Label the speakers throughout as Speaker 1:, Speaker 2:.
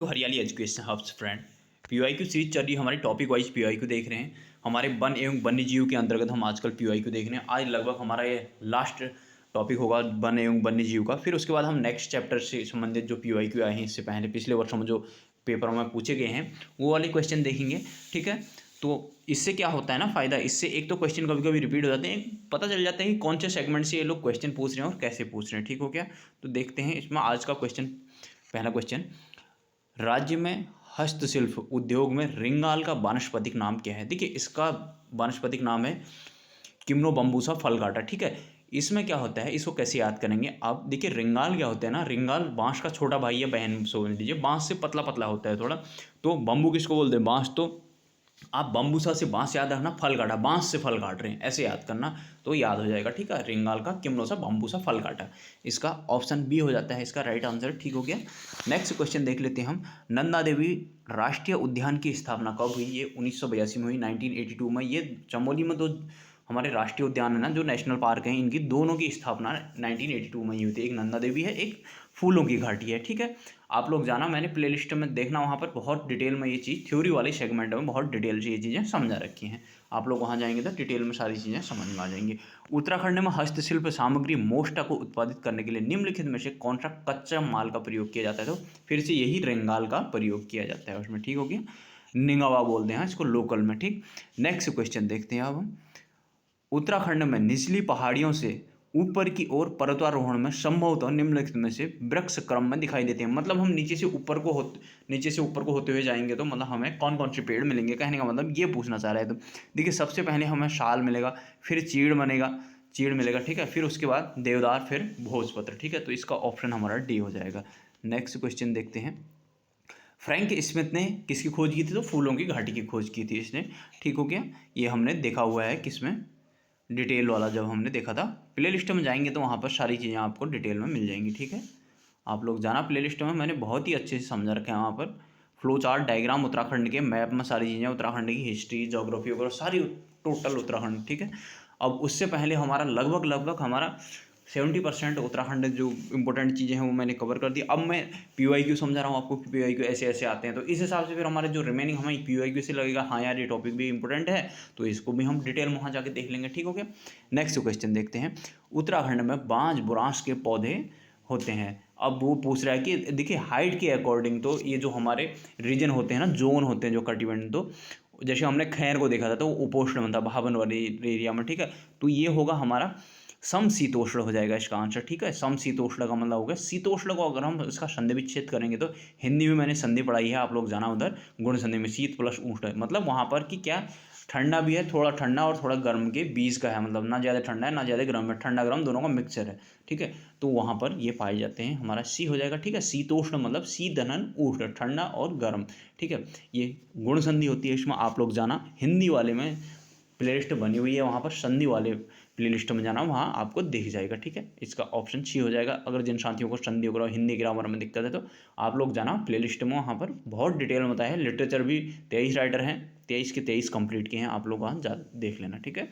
Speaker 1: तो Hariyali education hubs friend PYQ series चल रही है। हमारी टॉपिक वाइज पीवाईक्यू देख रहे हैं। हमारे वन एवं वन्य जीव के अंतर्गत हम आजकल पीवाईक्यू देख रहे हैं। आज लगभग हमारा ये लास्ट टॉपिक होगा वन एवं वन्य जीव का। फिर उसके बाद हम नेक्स्ट चैप्टर से संबंधित जो पीवाईक्यू आए हैं इससे पहले पिछले वर्षों में जो पेपरों में पूछे गए हैं वो वाले क्वेश्चन देखेंगे। ठीक है, तो इससे क्या होता है ना फ़ायदा, इससे एक तो क्वेश्चन कभी कभी रिपीट हो जाते हैं, पता चल जाता है कि कौन से सेगमेंट से ये लोग क्वेश्चन पूछ रहे हैं और कैसे पूछ रहे हैं। ठीक हो गया, तो देखते हैं इसमें आज का क्वेश्चन। पहला क्वेश्चन, राज्य में हस्तशिल्प उद्योग में रिंगाल का वानस्पतिक नाम क्या है। देखिए इसका वानस्पतिक नाम है किम्नोबम्बूसा फलगाटा। ठीक है, इसमें क्या होता है, इसको कैसे याद करेंगे आप। देखिए रिंगाल क्या होता है ना, रिंगाल बांस का छोटा भाई या बहन समझ लीजिए, बांस से पतला पतला होता है थोड़ा। तो बम्बू किसको बोलते हैं, बांस। तो आप बम्बूसा से बांस याद रखना, फल काटा बांस से फल काट रहे हैं ऐसे याद करना, तो याद हो जाएगा। ठीक है, रिंगाल का किम्नोसा बम्बूसा फल काटा, इसका ऑप्शन बी हो जाता है इसका राइट आंसर। ठीक हो गया। नेक्स्ट क्वेश्चन देख लेते हैं हम। नंदा देवी राष्ट्रीय उद्यान की स्थापना कब हुई। ये 1982 में हुई, 1982 में। ये चमोली में दो हमारे राष्ट्रीय उद्यान है ना, जो नेशनल पार्क हैं, इनकी दोनों की स्थापना 1982 में ही हुई थी। एक नंदा देवी है, एक फूलों की घाटी है। ठीक है, आप लोग जाना, मैंने प्लेलिस्ट में देखना, वहाँ पर बहुत डिटेल में ये चीज़ थ्योरी वाले सेगमेंट में बहुत डिटेल से ये चीज़ें समझा रखी हैं। आप लोग वहाँ जाएंगे तो डिटेल में सारी चीज़ें समझ में आ जाएंगी। उत्तराखंड में हस्तशिल्प सामग्री मोष्टा को उत्पादित करने के लिए निम्नलिखित में से कौन सा कच्चा माल का प्रयोग किया जाता है। तो फिर से यही रेंगाल का प्रयोग किया जाता है उसमें। ठीक हो गया, निंगावा बोलते हैं इसको लोकल में। ठीक, नेक्स्ट क्वेश्चन देखते हैं अब हम। उत्तराखंड में निचली पहाड़ियों से ऊपर की ओर पर्वतारोहण में संभवतः निम्नलिखित में से वृक्ष क्रम में दिखाई देते हैं। मतलब हम नीचे से ऊपर को होते हुए जाएंगे तो मतलब हमें कौन कौन से पेड़ मिलेंगे, कहने का मतलब ये पूछना चाह रहे हैं। तो देखिए सबसे पहले हमें शाल मिलेगा, फिर चीड़ मिलेगा। ठीक है, फिर उसके बाद देवदार, फिर भोजपत्र। ठीक है, तो इसका ऑप्शन हमारा डी हो जाएगा। नेक्स्ट क्वेश्चन देखते हैं। फ्रैंक स्मिथ ने किसकी खोज की थी, तो फूलों की घाटी की खोज की थी इसने। ठीक हो गया, ये हमने देखा हुआ है किसमें, डिटेल वाला जब हमने देखा था। प्ले लिस्ट में जाएंगे तो वहाँ पर सारी चीज़ें आपको डिटेल में मिल जाएंगी। ठीक है, आप लोग जाना प्ले लिस्ट में, मैंने बहुत ही अच्छे से समझा रखे हैं वहाँ पर। फ्लो चार्ट, डायग्राम, उत्तराखंड के मैप में सारी चीज़ें, उत्तराखंड की हिस्ट्री, जोग्राफी वगैरह सारी, टोटल उत्तराखंड। ठीक है, अब उससे पहले हमारा लगभग हमारा 70% उत्तराखंड जो इंपॉर्टेंट चीज़ें हैं वो मैंने कवर कर दी। अब मैं पीवाईक्यू समझा रहा हूँ आपको कि पीवाईक्यू ऐसे ऐसे आते हैं, तो इस हिसाब से फिर हमारे जो रिमेनिंग हमें पीवाईक्यू से लगेगा हाँ यार ये टॉपिक भी इंपॉर्टेंट है, तो इसको भी हम डिटेल में वहाँ जाके देख लेंगे। ठीक हो गया, नेक्स्ट क्वेश्चन देखते हैं। उत्तराखंड में बांज बुरांश के पौधे होते हैं। अब वो पूछ रहा है कि देखिए हाइट के अकॉर्डिंग, तो ये जो हमारे रीजन होते हैं ना, जोन होते हैं जो कल्टीवेट, तो जैसे हमने खैर को देखा था तो वो उपोष्ण में था, भावन वाली एरिया में। ठीक है, तो ये होगा हमारा समशीतोष्ण हो जाएगा इसका आंसर। ठीक है, समशीतोष्ण का मतलब हो गया शीतोष्ण को अगर हम इसका संधि विच्छेद करेंगे तो हिंदी में मैंने संधि पढ़ाई है, आप लोग जाना उधर गुण संधि में, शीत प्लस उष्ण, मतलब वहाँ पर कि क्या ठंडा भी है, थोड़ा ठंडा और थोड़ा गर्म के बीच का है, मतलब ना ज़्यादा ठंडा है ना ज़्यादा गर्म है, ठंडा गर्म दोनों का मिक्सचर है। ठीक है, तो वहाँ पर ये पाए जाते हैं, हमारा सी हो जाएगा। ठीक है, शीतोष्ण मतलब शीतनन उष्ण, ठंडा और गर्म। ठीक है, ये गुण संधि होती है इसमें, आप लोग जाना हिंदी वाले में प्लेलिस्ट बनी हुई है, वहाँ पर संधि वाले प्लेलिस्ट में जाना, वहाँ आपको दिख जाएगा। ठीक है, इसका ऑप्शन सी हो जाएगा। अगर जिन साथियों को संधि वगैरह हिंदी ग्रामर में दिक्कत है तो आप लोग जाना प्लेलिस्ट में, वहाँ पर बहुत डिटेल में बताया है। लिटरेचर भी 23 राइटर हैं, 23 के 23 कंप्लीट किए हैं, आप लोग वहाँ जा देख लेना। ठीक है,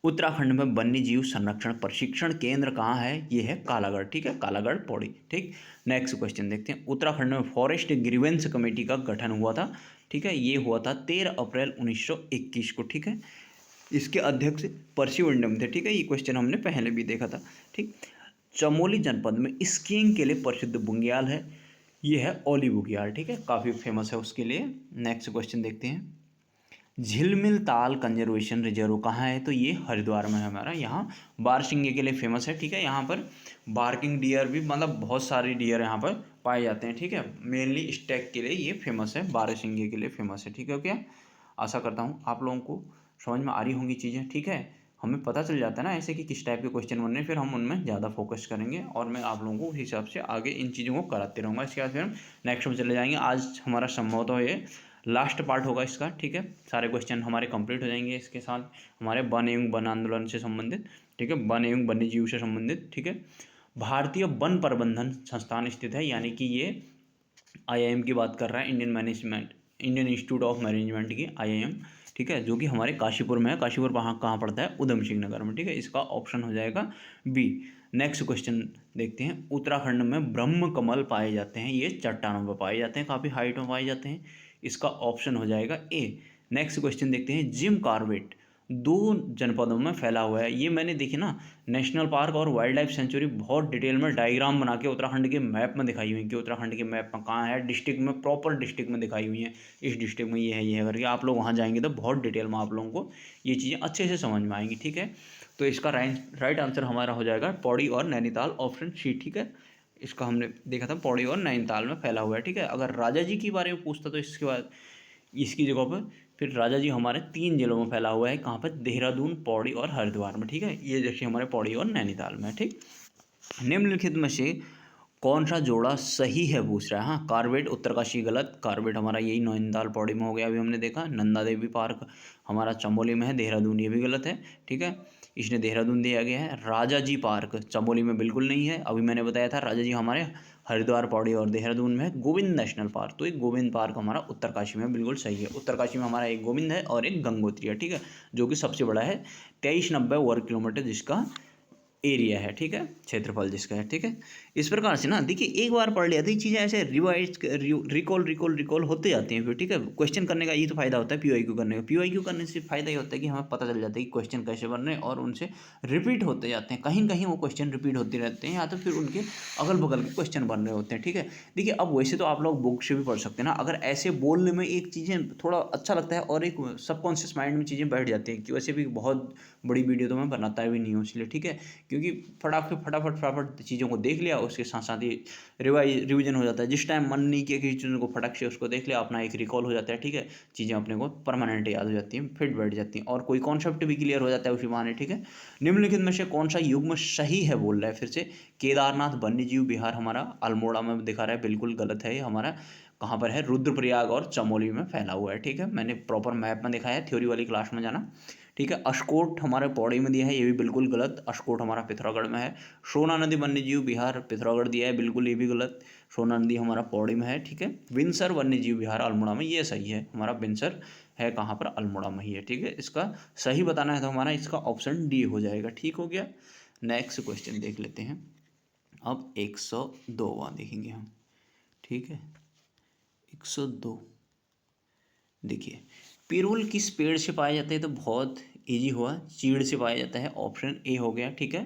Speaker 1: उत्तराखंड में वन्य जीव संरक्षण प्रशिक्षण केंद्र कहाँ है, ये है कालागढ़। ठीक है, कालागढ़ पौड़ी। ठीक, नेक्स्ट क्वेश्चन देखते हैं। उत्तराखंड में फॉरेस्ट ग्रीवेंस कमेटी का गठन हुआ था। ठीक है, ये हुआ था 13 अप्रैल 1921 को। ठीक है, इसके अध्यक्ष पर्सी विंडम थे। ठीक है, ये क्वेश्चन हमने पहले भी देखा था। ठीक, चमोली जनपद में स्कीइंग के लिए प्रसिद्ध बुग्याल है, ये है ओली बुग्याल। ठीक है, काफ़ी फेमस है उसके लिए। नेक्स्ट क्वेश्चन देखते हैं। झिलमिल ताल कंजर्वेशन रिजर्व कहाँ है, तो ये हरिद्वार में है हमारा। यहाँ बारहसिंगे के लिए फेमस है। ठीक है, यहाँ पर बार्किंग डियर भी, मतलब बहुत सारे डियर यहाँ पर पाए जाते हैं। ठीक है, मेनली स्टैग के लिए ये फेमस है, बारहसिंगे के लिए फेमस है। ठीक है, क्या आशा करता हूँ आप लोगों को समझ में आ रही होंगी चीज़ें। ठीक है, हमें पता चल जाता है ना ऐसे कि किस टाइप के क्वेश्चन बन रहे हैं, फिर हम उनमें ज़्यादा फोकस करेंगे और मैं आप लोगों को उस हिसाब से आगे इन चीज़ों को कराते रहूँगा। इसके बाद फिर हम नेक्स्ट में चले जाएंगे। आज हमारा संभवतः ये लास्ट पार्ट होगा इसका। ठीक है, सारे क्वेश्चन हमारे कंप्लीट हो जाएंगे इसके साथ, हमारे वन एवं वन आंदोलन से संबंधित। ठीक है, वन एवं वन्य जीव से संबंधित। ठीक है, भारतीय वन प्रबंधन संस्थान स्थित है, यानी कि ये आईआईएम की बात कर रहा है, इंडियन इंस्टीट्यूट ऑफ मैनेजमेंट की आईआईएम। ठीक है, जो कि हमारे काशीपुर में है। काशीपुर वहाँ कहाँ पड़ता है, उधम सिंह नगर में। ठीक है, इसका ऑप्शन हो जाएगा बी। नेक्स्ट क्वेश्चन देखते हैं, उत्तराखंड में ब्रह्म कमल पाए जाते हैं, ये चट्टानों पर पाए जाते हैं, काफ़ी हाइट में पाए जाते हैं, इसका ऑप्शन हो जाएगा ए। नेक्स्ट क्वेश्चन देखते हैं, जिम कॉर्बेट 2 जनपदों में फैला हुआ है। ये मैंने देखी ना, नेशनल पार्क और वाइल्ड लाइफ सेंचुरी बहुत डिटेल में डायग्राम बना के उत्तराखंड के मैप में दिखाई हुई है कि उत्तराखंड के मैप में कहाँ है, डिस्ट्रिक्ट में, प्रॉपर डिस्ट्रिक्ट में दिखाई हुई है, इस डिस्ट्रिक्ट में ये है करके। आप लोग वहाँ जाएंगे तो बहुत डिटेल में आप लोगों को ये चीज़ें अच्छे से समझ में आएंगी, ठीक है। तो इसका राइट आंसर हमारा हो जाएगा पौड़ी और नैनीताल, ऑप्शन सी, ठीक है। इसका हमने देखा था पौड़ी और नैनीताल में फैला हुआ है, ठीक है। अगर राजा जी के बारे में पूछता तो इसके बाद इसकी जगह पर फिर राजा जी हमारे 3 जिलों में फैला हुआ है, कहाँ पर, देहरादून, पौड़ी और हरिद्वार में, ठीक है। ये देखिए हमारे पौड़ी और नैनीताल में, ठीक। निम्नलिखित में से कौन सा जोड़ा सही है पूछ रहा है। हाँ, कार्बेट उत्तरकाशी गलत, कार्बेट हमारा यही नैनीताल पौड़ी में हो गया, अभी हमने देखा। नंदा देवी पार्क हमारा चमोली में है, देहरादून ये भी गलत है, ठीक है, इसने देहरादून दिया गया है। राजा जी पार्क चमोली में बिल्कुल नहीं है, अभी मैंने बताया था राजा जी हमारे हरिद्वार, पौड़ी और देहरादून में है। गोविंद नेशनल पार्क, तो एक गोविंद पार्क हमारा उत्तरकाशी में बिल्कुल सही है। उत्तरकाशी में हमारा एक गोविंद है और एक गंगोत्री है, ठीक है, जो कि सबसे बड़ा है, 2390 वर्ग किलोमीटर जिसका एरिया है, ठीक है, क्षेत्रफल जिसका है, ठीक है। इस प्रकार से ना देखिए, एक बार पढ़ लिया तो ये चीज़ें ऐसे रिवाइज रिकॉल होते जाती हैं फिर, ठीक है। क्वेश्चन करने का ये तो फायदा होता है पीवाईक्यू करने का। पीवाईक्यू करने से फायदा ये होता है कि हमें पता चल जाता है कि क्वेश्चन कैसे बन रहे हैं और उनसे रिपीट होते जाते हैं, कहीं कहीं वो क्वेश्चन रिपीट होते रहते हैं या तो फिर उनके अगल बगल के क्वेश्चन बन रहे होते हैं, ठीक है। देखिए अब वैसे तो आप लोग बुक से भी पढ़ सकते हैं ना, अगर ऐसे बोलने में एक चीज़ें थोड़ा अच्छा लगता है और एक सबकॉन्शियस माइंड में चीज़ें बैठ जाती हैं कि वैसे भी बहुत बड़ी वीडियो तो मैं बनाता भी नहीं हूँ इसलिए, ठीक है, क्योंकि फटाफट चीज़ों को देख लिया, उसके साथ साथ ही रिवीजन हो जाता है। जिस टाइम मन नहीं किया किसी चीज़ों को, फटक से उसको देख लिया, अपना एक रिकॉल हो जाता है, ठीक है, चीज़ें अपने को परमानेंट याद हो जाती हैं, फिट बैठ जाती हैं और कोई कॉन्सेप्ट भी क्लियर हो जाता है उसी बहाने, ठीक है। निम्नलिखित में से कौन सा युग्म सही है बोल रहा है फिर से। केदारनाथ वन्यजीव विहार हमारा अल्मोड़ा में दिखा रहा है, बिल्कुल गलत है ये हमारा, कहाँ पर है, रुद्रप्रयाग और चमोली में फैला हुआ है, ठीक है, मैंने प्रॉपर मैप में दिखाया है, थ्योरी वाली क्लास में जाना, ठीक है। अशकोट हमारे पौड़ी में दिया है, ये भी बिल्कुल गलत, अशकोट हमारा पिथौरागढ़ में है। सोना नदी वन्यजीव विहार पिथौरागढ़ दिया है, बिल्कुल ये भी गलत, सोना नदी हमारा पौड़ी में है, ठीक है। विंसर वन्यजीव विहार अल्मोड़ा में, ये सही है हमारा, विंसर है कहाँ पर, अल्मोड़ा में ही है, ठीक है। इसका सही बताना है तो हमारा इसका ऑप्शन डी हो जाएगा, ठीक हो गया। नेक्स्ट क्वेश्चन देख लेते हैं, अब 102वां देखेंगे हम, ठीक है, 102। देखिए, पिरुल किस पेड़ से पाया जाता है, तो बहुत इजी हुआ, चीड़ से पाया जाता है, ऑप्शन ए हो गया, ठीक है।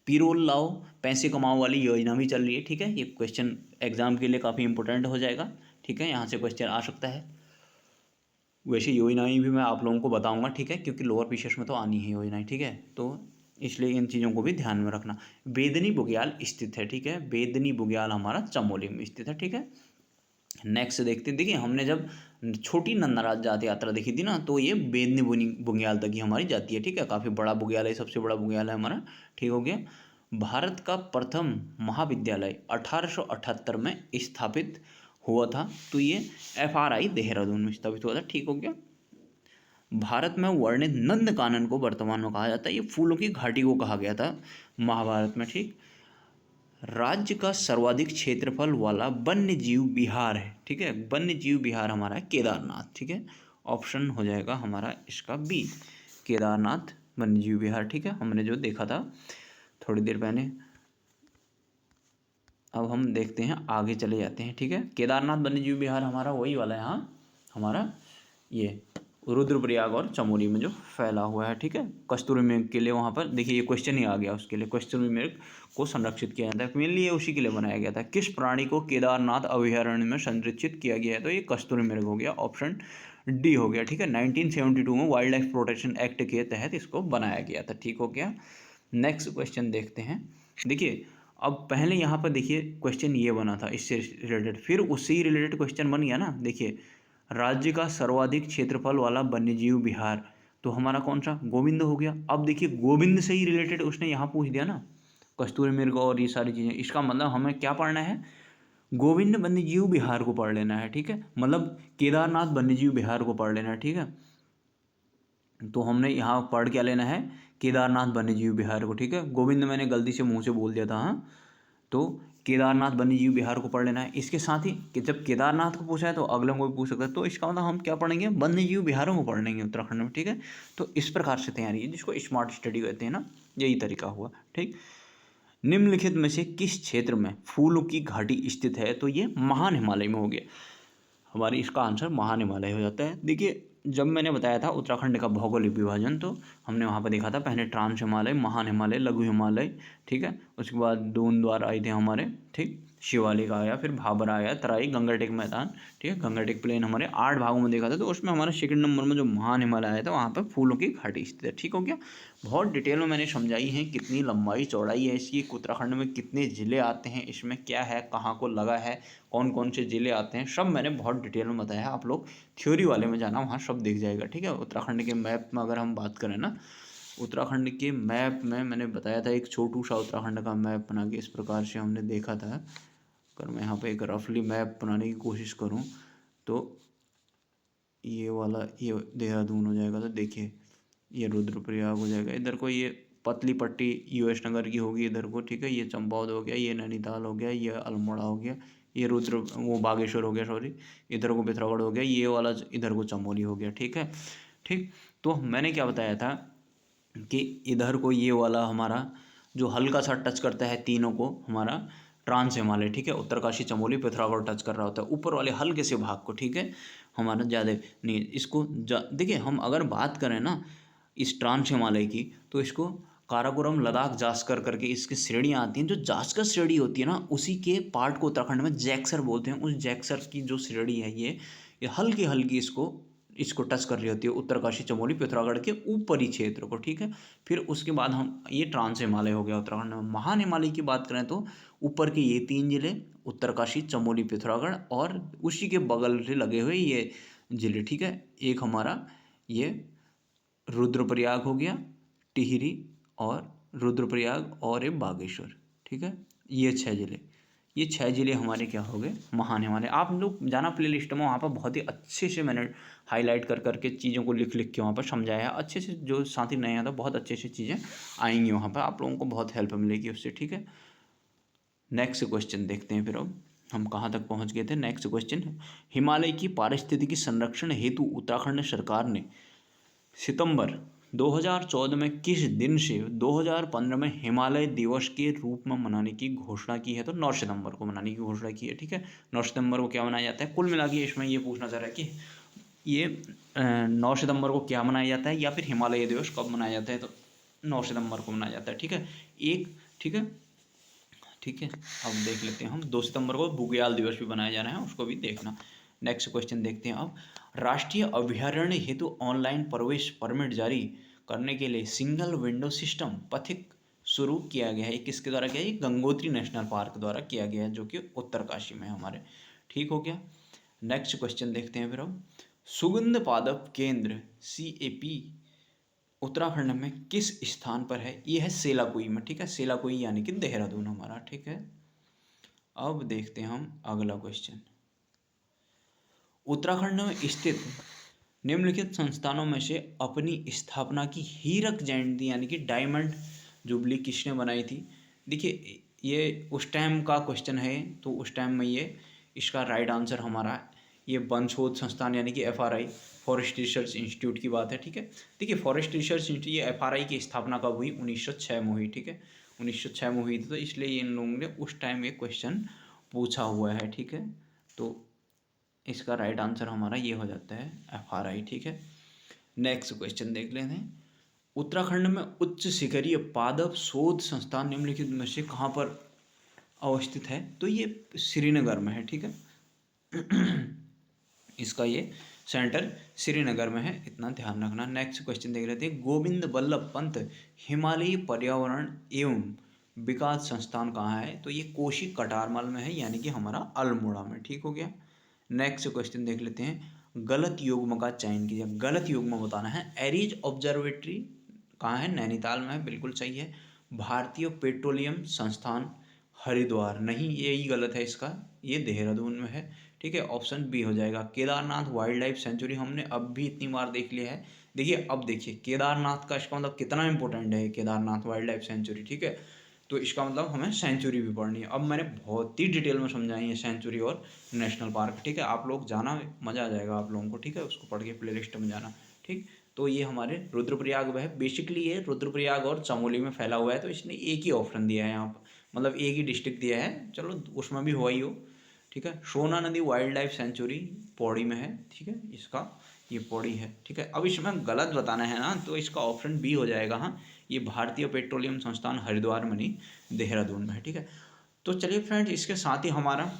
Speaker 1: पिरुल लाओ पैसे कमाओ वाली योजना भी चल रही है, ठीक है, ये क्वेश्चन एग्जाम के लिए काफ़ी इंपॉर्टेंट हो जाएगा, ठीक है, यहाँ से क्वेश्चन आ सकता है। वैसे योजनाएं भी मैं आप लोगों को बताऊंगा, ठीक है, क्योंकि लोअर पीसीएस में तो आनी है योजनाएं, ठीक है, तो इसलिए इन चीज़ों को भी ध्यान में रखना। बेदनी बुग्याल स्थित है, ठीक है, बेदनी बुग्याल हमारा चमोली में स्थित है, ठीक है। नेक्स्ट देखते हैं, देखिए हमने जब छोटी नंदराज जाति यात्रा देखी थी ना, तो ये बेदनी बुग्याल तक ही हमारी जाती है, ठीक है, काफ़ी बड़ा बुग्याल है, सबसे बड़ा बुग्याल है हमारा, ठीक हो गया। भारत का प्रथम महाविद्यालय 1878 में स्थापित हुआ था, तो ये FRI देहरादून में स्थापित हुआ था, ठीक हो गया। भारत में वर्णित नंद कानन को वर्तमान में कहा जाता है, ये फूलों की घाटी को कहा गया था महाभारत में, ठीक। राज्य का सर्वाधिक क्षेत्रफल वाला वन्य जीव विहार है, ठीक है, वन्य जीव विहार हमारा है केदारनाथ, ठीक है, ऑप्शन हो जाएगा हमारा इसका बी, केदारनाथ वन्य जीव विहार, ठीक है, हमने जो देखा था थोड़ी देर पहले। अब हम देखते हैं, आगे चले जाते हैं, ठीक है। केदारनाथ वन्य जीव विहार हमारा वही वाला है, हाँ, हमारा ये रुद्रप्रयाग और चमोली में जो फैला हुआ है, ठीक है। कस्तूरी मृग के लिए वहाँ पर देखिए ये क्वेश्चन ही आ गया, उसके लिए कस्तूरी मृग को संरक्षित किया जाता है, मेनली ये उसी के लिए बनाया गया था। किस प्राणी को केदारनाथ अभयारण्य में संरक्षित किया गया है, तो ये कस्तूरी मृग हो गया, ऑप्शन डी हो गया, ठीक है। 1972 में वाइल्ड लाइफ प्रोटेक्शन एक्ट के तहत इसको बनाया गया था, ठीक हो गया। नेक्स्ट क्वेश्चन देखते हैं, देखिए अब पहले यहाँ पर देखिए क्वेश्चन ये बना था इससे रिलेटेड, फिर उससे रिलेटेड क्वेश्चन बन गया ना, देखिए राज्य का सर्वाधिक क्षेत्रफल वाला वन्यजीव विहार, तो हमारा कौन सा, गोविंद हो गया। अब देखिए गोविंद से ही रिलेटेड उसने यहाँ पूछ दिया ना, कस्तूरी मृग और ये सारी चीज़ें, इसका मतलब हमें क्या पढ़ना है, गोविंद वन्यजीव विहार को पढ़ लेना है, ठीक है, मतलब केदारनाथ वन्यजीव विहार को पढ़ लेना है, ठीक है। तो हमने यहाँ पढ़ क्या लेना है, केदारनाथ वन्यजीव विहार को, ठीक है। गोविंद मैंने गलती से मुँह से बोल दिया था, हाँ, तो केदारनाथ वन्यजीव विहार को पढ़ लेना है। इसके साथ ही कि जब केदारनाथ को पूछा है तो अगले को भी पूछ सकता है, तो इसका मतलब हम क्या पढ़ेंगे, वन्यजीव विहारों को पढ़ लेंगे उत्तराखंड में, ठीक है। तो इस प्रकार से तैयारी है, जिसको स्मार्ट स्टडी कहते हैं ना, यही तरीका हुआ, ठीक। निम्नलिखित में से किस क्षेत्र में फूलों की घाटी स्थित है? तो ये महान हिमालय में हो गया। हमारी इसका आंसर महान हिमालय हो जाता है। देखिए, जब मैंने बताया था उत्तराखंड का भौगोलिक विभाजन, तो हमने वहाँ पर देखा था पहले ट्रांस हिमालय, महान हिमालय, लघु हिमालय, ठीक है। उसके बाद दूनद्वार आए थे हमारे, ठीक, शिवालिक आया, फिर भाबर आया, तराई, गंगरटेक मैदान, ठीक है, गंगरटेक प्लेन हमारे 8 भागों में देखा था। तो उसमें हमारा सेकंड नंबर में जो महान हिमालय आया था वहाँ पर फूलों की घाटी स्थित है। ठीक हो गया। बहुत डिटेल में मैंने समझाई है कितनी लंबाई चौड़ाई है इसकी, उत्तराखंड में कितने ज़िले आते हैं, इसमें क्या है, कहाँ को लगा है, कौन कौन से ज़िले आते हैं, सब मैंने बहुत डिटेल में बताया है। आप लोग थ्योरी वाले में जाना, वहाँ सब दिख जाएगा। ठीक है। उत्तराखंड के मैप में अगर हम बात करें ना, उत्तराखंड के मैप में मैंने बताया था, एक छोटू सा उत्तराखंड का मैप बना के इस प्रकार से हमने देखा था। अगर मैं यहाँ पे एक रफली मैप बनाने की कोशिश करूँ तो ये वाला, ये देहरादून हो जाएगा। तो देखिए, ये रुद्रप्रयाग हो जाएगा, इधर को ये पतली पट्टी यूएस नगर की होगी इधर को, ठीक है। ये चंपावत हो गया, ये नैनीताल हो गया, ये अल्मोड़ा हो गया, ये वो बागेश्वर हो गया, सॉरी, इधर को पिथौरागढ़ हो गया, ये वाला इधर को चमोली हो गया। ठीक है। ठीक, तो मैंने क्या बताया था कि इधर को ये वाला हमारा जो हल्का सा टच करता है तीनों को, हमारा ट्रांस हिमालय, ठीक है, उत्तरकाशी, चमोली, पिथौरागढ़ टच कर रहा होता है ऊपर वाले हल्के से भाग को, ठीक है, हमारा ज़्यादा नहीं इसको। देखिए, हम अगर बात करें ना इस ट्रांस हिमालय की, तो इसको काराकोरम, लद्दाख, जास्कर करके इसकी श्रेणियाँ आती हैं। जो जास्कर श्रेणी होती है ना, उसी के पार्ट को उत्तराखंड में जैक्सर बोलते हैं। उस जैक्सर की जो श्रेणी है, ये हल्की हल्की इसको टच कर रही होती है, उत्तरकाशी, चमोली, पिथौरागढ़ के ऊपरी क्षेत्र को। ठीक है। फिर उसके बाद हम, ये ट्रांस हिमालय हो गया उत्तराखंड में। महान हिमालय की बात करें तो ऊपर के ये 3 जिले, उत्तरकाशी, चमोली, पिथौरागढ़, और उसी के बगल से लगे हुए ये जिले, ठीक है। एक हमारा ये रुद्रप्रयाग हो गया, टिहरी और रुद्रप्रयाग और ये बागेश्वर, ठीक है। ये 6 जिले, ये 6 जिले हमारे क्या हो गए, महान हिमालय। आप लोग जाना प्ले लिस्ट में, वहाँ पर बहुत ही अच्छे से मैंने हाईलाइट कर करके चीज़ों को लिख लिख के वहाँ पर समझाया है अच्छे से। जो साथी नए आता, बहुत अच्छे से चीज़ें आएंगी वहाँ पर, आप लोगों को बहुत हेल्प मिलेगी उससे। ठीक है। नेक्स्ट क्वेश्चन देखते हैं। फिर अब हम कहाँ तक पहुँच गए थे। नेक्स्ट क्वेश्चन, हिमालय की पारिस्थितिकी संरक्षण हेतु उत्तराखंड सरकार ने सितंबर 2014 में किस दिन से 2015 में हिमालय दिवस के रूप में मनाने की घोषणा की है? तो 9 सितंबर को मनाने की घोषणा की है। ठीक है। 9 सितंबर को क्या मनाया जाता है? कुल मिला के इसमें ये पूछना चाह रहा है कि ये 9 सितंबर को क्या मनाया जाता है, या फिर हिमालय दिवस कब मनाया जाता है? तो 9 सितंबर को मनाया जाता है। ठीक है। ठीक है। ठीक है, अब देख लेते हैं हम। 2 सितंबर को बुग्याल दिवस भी मनाया जाना है, उसको भी देखना। नेक्स्ट क्वेश्चन देखते हैं अब। राष्ट्रीय अभयारण्य हेतु ऑनलाइन प्रवेश परमिट जारी करने के लिए सिंगल विंडो सिस्टम पथिक शुरू किया गया है। ये किसके द्वारा किया है? गंगोत्री नेशनल पार्क द्वारा किया गया है, जो कि उत्तरकाशी में हमारे। ठीक हो गया। नेक्स्ट क्वेश्चन देखते हैं फिर अब। सुगंध पादप केंद्र CAP उत्तराखंड में किस स्थान पर है? ये है सेलाकुई में। ठीक है। सेलाकुई यानी कि देहरादून हमारा। ठीक है। अब देखते हैं हम अगला क्वेश्चन। उत्तराखंड में स्थित निम्नलिखित संस्थानों में से अपनी स्थापना की हीरक जयंती यानी कि डायमंड जुबली किसने बनाई थी? देखिए, ये उस टाइम का क्वेश्चन है, तो उस टाइम में ये इसका राइट आंसर हमारा ये वन शोध संस्थान यानी कि FRI, फॉरेस्ट रिसर्च इंस्टीट्यूट की बात है। ठीक है। देखिए, फॉरेस्ट रिसर्च इंस्टीट्यूट, ये FRI की स्थापना कब हुई? 1906 में हुई। ठीक है। 1906 में हुई थी, तो इसलिए इन लोगों ने उस टाइम ये क्वेश्चन पूछा हुआ है। ठीक है। तो इसका राइट आंसर हमारा ये हो जाता है FRI। ठीक है। नेक्स्ट क्वेश्चन देख लेते हैं। उत्तराखंड में उच्च शिखरीय पादप शोध संस्थान निम्नलिखित में से कहाँ पर अवस्थित है? तो ये श्रीनगर में है। ठीक है। इसका ये सेंटर श्रीनगर में है, इतना ध्यान रखना। नेक्स्ट क्वेश्चन देख लेते हैं। गोविंद बल्लभ पंत हिमालयी पर्यावरण एवं विकास संस्थान कहाँ है? तो ये कोशी कटारमल में है, यानी कि हमारा अल्मोड़ा में। ठीक हो गया। नेक्स्ट क्वेश्चन देख लेते हैं। गलत युग्म का चयन कीजिए। गलत युग्म बताना है। एरीज ऑब्जर्वेटरी कहाँ है? नैनीताल में है, बिल्कुल सही है। भारतीय पेट्रोलियम संस्थान हरिद्वार, नहीं, यही गलत है इसका, ये देहरादून में है। ठीक है। ऑप्शन बी हो जाएगा। केदारनाथ वाइल्ड लाइफ सेंचुरी हमने अब भी इतनी बार देख लिया है। देखिए, अब देखिए केदारनाथ का, इसका मतलब कितना इंपॉर्टेंट है केदारनाथ वाइल्ड लाइफ सेंचुरी। ठीक है। तो इसका मतलब हमें सेंचुरी भी पढ़नी है। अब मैंने बहुत ही डिटेल में समझाई है सेंचुरी और नेशनल पार्क। ठीक है। आप लोग जाना, मज़ा आ जाएगा आप लोगों को। ठीक है। उसको पढ़ के प्ले लिस्ट में जाना। ठीक। तो ये हमारे रुद्रप्रयाग वह बेसिकली ये रुद्रप्रयाग और चमोली में फैला हुआ है, तो इसने एक ही ऑप्शन दिया है यहाँ पर, मतलब एक ही डिस्ट्रिक्ट दिया है, चलो उसमें भी हुआ ही हो। ठीक है, सोना नदी वाइल्ड लाइफ सेंचुरी पौड़ी में है। ठीक है, इसका ये पौड़ी है। ठीक है, अब इसमें गलत बताना है ना, तो इसका ऑप्शन बी हो जाएगा। हाँ, ये भारतीय पेट्रोलियम संस्थान हरिद्वार में नहीं, देहरादून में है। ठीक है, तो चलिए फ्रेंड्स, इसके साथ ही हमारा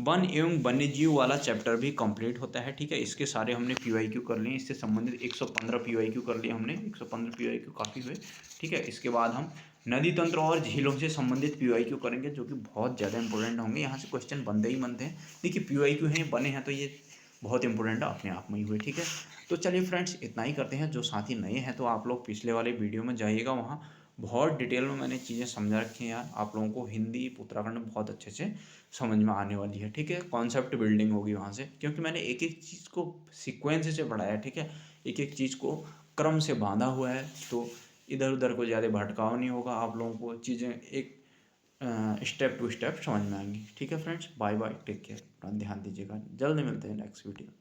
Speaker 1: वन एवं वन्य जीव वाला चैप्टर भी कंप्लीट होता है। ठीक है, इसके सारे हमने PYQ कर लिए, इससे संबंधित 115 PYQ कर लिए हमने, 115 PYQ काफ़ी हुए। ठीक है, इसके बाद हम नदी तंत्र और झीलों से संबंधित PYQ करेंगे, जो कि बहुत ज़्यादा इंपॉर्टेंट होंगे। यहाँ से क्वेश्चन बनते ही बनते हैं। देखिए PYQ हैं, बने हैं, तो ये बहुत इंपॉर्टेंट है अपने आप में ही हुए। ठीक है, तो चलिए फ्रेंड्स, इतना ही करते हैं। जो साथी नए हैं तो आप लोग पिछले वाले वीडियो में जाइएगा, वहाँ बहुत डिटेल में मैंने चीज़ें समझा रखी हैं यार। आप लोगों को हिंदी उत्तराखंड में बहुत अच्छे से समझ में आने वाली है। ठीक है, कॉन्सेप्ट बिल्डिंग होगी वहाँ से, क्योंकि मैंने एक एक चीज़ को सीक्वेंस से पढ़ाया है। ठीक है, एक एक चीज़ को क्रम से बांधा हुआ है, तो इधर उधर को ज़्यादा भटकाव नहीं होगा। आप लोगों को चीज़ें एक स्टेप टू स्टेप समझ में आएंगी। ठीक है friends, bye bye, take care, अपना ध्यान दीजिएगा। जल्द मिलते हैं नेक्स्ट वीडियो।